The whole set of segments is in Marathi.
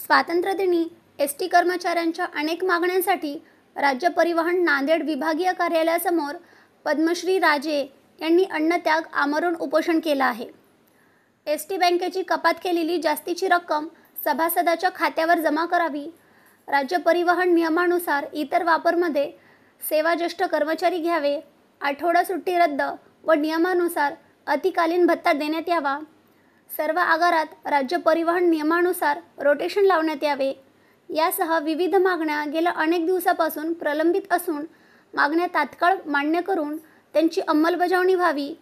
स्वातंत्र्यदिनी एसटी कर्मचाऱ्यांच्या अनेक मागण्यांसाठी राज्य परिवहन नांदेड विभागीय कार्यालयासमोर पद्मश्री राजे यांनी अन्नत्याग आमरण उपोषण केलं आहे। एसटी बँकेची कपात केलेली जास्तीची रक्कम सभासदाच्या खात्यावर जमा करावी, राज्य परिवहन नियमानुसार इतर वापरमध्ये सेवाज्येष्ठ कर्मचारी घ्यावे, आठवडा सुट्टी रद्द व नियमानुसार अतिकालीन भत्ता देण्यात यावा, सर्व आगारात राज्य परिवहन नियमानुसार रोटेशन लावण्यात यावे यासह विविध मागण्या गेल्या अनेक दिवसापासून प्रलंबित असून मागण्या तात्काळ मान्य करून त्यांची अंमलबजावणी व्हावी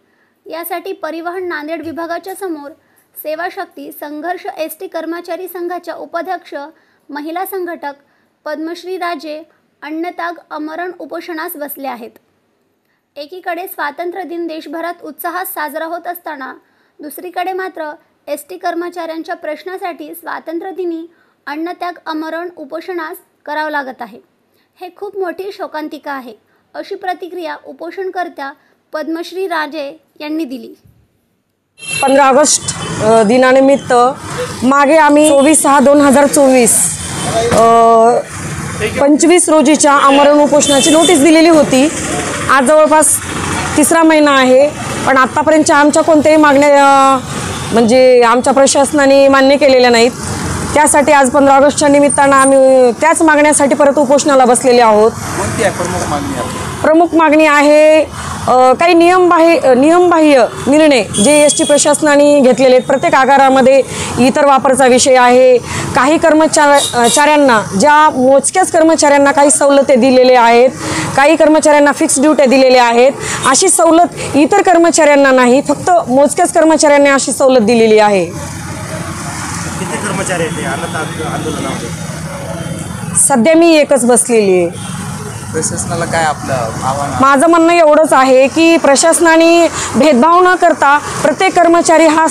यासाठी परिवहन नांदेड विभागाच्या समोर सेवाशक्ती संघर्ष एसटी कर्मचारी संघाच्या उपाध्यक्ष महिला संघटक पद्मश्री राजे अन्नत्याग आमरण उपोषणास बसले आहेत। एकीकडे स्वातंत्र्य दिन देशभरात उत्साहात साजरा होत असताना दुसरीकडे मात्र एसटी कर्मचाऱ्यांच्या प्रश्नासाठी स्वातंत्र्यदिनी अन्नत्याग आमरण उपोषणास करावं लागत आहे। हे खूप मोठी शोकांतिका आहे, अशी प्रतिक्रिया उपोषणकर्त्या पद्मश्री राजे यांनी दिली। 15 ऑगस्ट दिनानिमित्त मागे आम्ही 24/6/2024 25 रोजीच्या आमरण उपोषणाची नोटीस दिलेली होती। आज जवळपास 3रा महिना आहे, पण आतापर्यंतच्या आमच्या कोणत्याही मागण्या म्हणजे आमच्या प्रशासनाने मान्य केलेल्या नाहीत। त्यासाठी आज 15 ऑगस्टच्या निमित्तानं आम्ही त्याच मागण्यासाठी परत उपोषणाला बसलेले आहोत। कोणती आहे प्रमुख मागणी? प्रमुख मागणी आहे काही नियमबाह्य निर्णय जे एसटी प्रशासनाने घेतलेले आहेत। प्रत्येक आगारामध्ये इतर वापराचा विषय आहे। काही कर्मचाऱ्यांना ज्या मोजक्याच कर्मचाऱ्यांना काही सवलती दिलेल्या आहेत, काही कर्मचाऱ्यांना फिक्स ड्युट्या दिलेल्या आहेत, अशी सवलत इतर कर्मचाऱ्यांना नाही, फक्त मोजक्याच कर्मचाऱ्यांना अशी सवलत दिलेली आहे। किती कर्मचारी आहेत आंदोलनामध्ये? सध्या मी एकच बसलेली आहे। प्रशासनाला काय आपलं आव्हान? माझं म्हणणं एवढंच आहे की प्रशासनाने भेदभाव न करता प्रत्येक कर्मचारी हा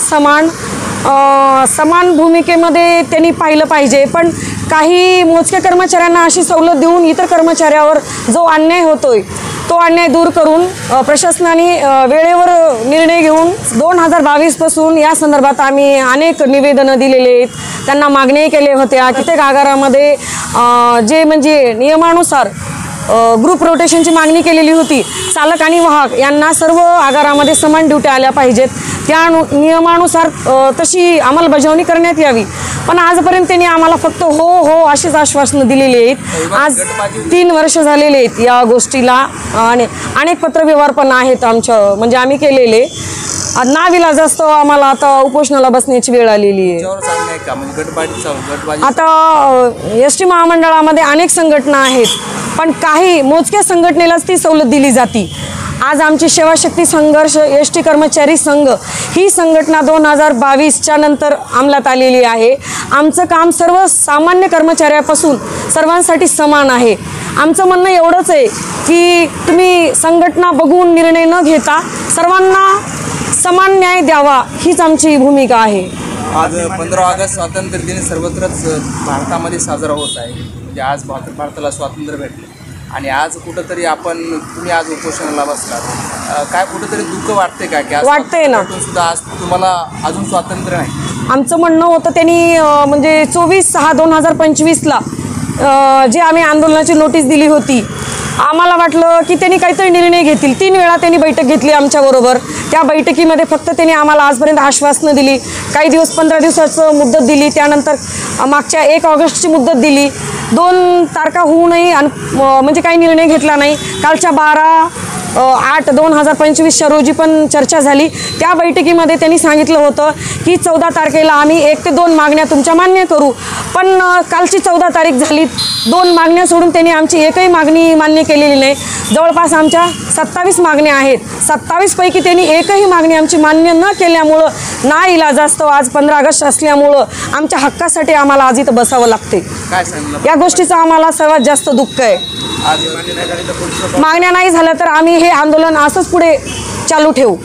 समान भूमिकेमध्ये त्यांनी पाहिलं पाहिजे। पण काही मोजक्या कर्मचाऱ्यांना अशी सवलत देऊन इतर कर्मचाऱ्यावर जो अन्याय होतोय तो अन्याय दूर करून प्रशासनाने वेळेवर निर्णय घेऊन 2022 पासून या संदर्भात आम्ही अनेक निवेदनं दिलेले आहेत, त्यांना मागणी केल्या होत्या। कित्येक आगारामध्ये जे म्हणजे नियमानुसार ग्रुप रोटेशनची मागणी केलेली होती। चालक आणि वाहक यांना सर्व आगारामध्ये समान ड्युट्या आल्या पाहिजेत, त्या नियमानुसार तशी अंमलबजावणी करण्यात यावी। पण आजपर्यंत त्यांनी आम्हाला फक्त हो हो अशीच आश्वासनं दिलेली आहेत। आज 3 वर्ष झालेले आहेत या गोष्टीला आणि अनेक पत्रव्यवहार पण आहेत आमच्या म्हणजे आम्ही केलेले। नाविलाजास्तव आम्हाला आता उपोषणाला बसण्याची वेळ आलेली आहे। आता एसटी महामंडळामध्ये अनेक संघटना आहेत, पण काही मोजक्या संघटनेलाच ती सवलत दिली जाते। आज आमची सेवाशक्ती संघर्ष एसटी कर्मचारी संघ ही संघटना 2022च्या नंतर अंमलात आलेली आहे। आमचं काम सर्व सामान्य कर्मचाऱ्यापासून सर्वांसाठी समान आहे। आमचं म्हणणं एवढंच आहे की तुम्ही संघटना बघून निर्णय न घेता सर्वांना समान न्याय द्यावा, हीच आमची भूमिका आहे। आज 15 ऑगस्ट स्वातंत्र्य दिन सर्वत्रच भारतामध्ये साजरा होत आहे। म्हणजे आज भारताला स्वातंत्र्य भेटले आणि आज कुठंतरी तुम्ही आज उपोषणाला बसलात, काय कुठंतरी दुःख वाटते का? की वाटतंय ना, सुद्धा आज तुम्हाला अजून स्वातंत्र्य नाही। आमचं म्हणणं होतं त्यांनी म्हणजे 24/6/2025ला जे आम्ही आंदोलनाची नोटीस दिली होती, आम्हाला वाटलं की त्यांनी काहीतरी निर्णय घेतील। 3 वेळा त्यांनी बैठक घेतली आमच्याबरोबर। त्या बैठकीमध्ये फक्त त्यांनी आम्हाला आजपर्यंत आश्वासनं दिली, काही दिवस 15 दिवसाचं मुदत दिली, त्यानंतर मागच्या 1 ऑगस्टची मुदत दिली। 2 तारखा होऊनही म्हणजे काही निर्णय घेतला नाही। कालच्या 12/8/2025च्या रोजी पण चर्चा झाली। त्या बैठकीमध्ये त्यांनी सांगितलं होतं की 14 तारखेला आम्ही 1 ते 2 मागण्या तुमच्या मान्य करू, पण कालची 14 तारीख झाली, 2 मागण्या सोडून त्यांनी आमची एकही मागणी मान्य केलेली नाही। जवळपास आमच्या 27 मागण्या आहेत, 27 पैकी त्यांनी एकही मागणी आमची मान्य न केल्यामुळं नाइलाजास्तव आज 15 ऑगस्ट असल्यामुळं आमच्या हक्कासाठी आम्हाला आज इथं बसावं लागते। काय सांगितलं? या गोष्टीचं आम्हाला सर्वात जास्त दुःख आहे। आज मागण्या नाही झाल्या तर मागण्या नाही झाल्या तर आम्ही हे आंदोलन असंच पुढे चालू ठेवू।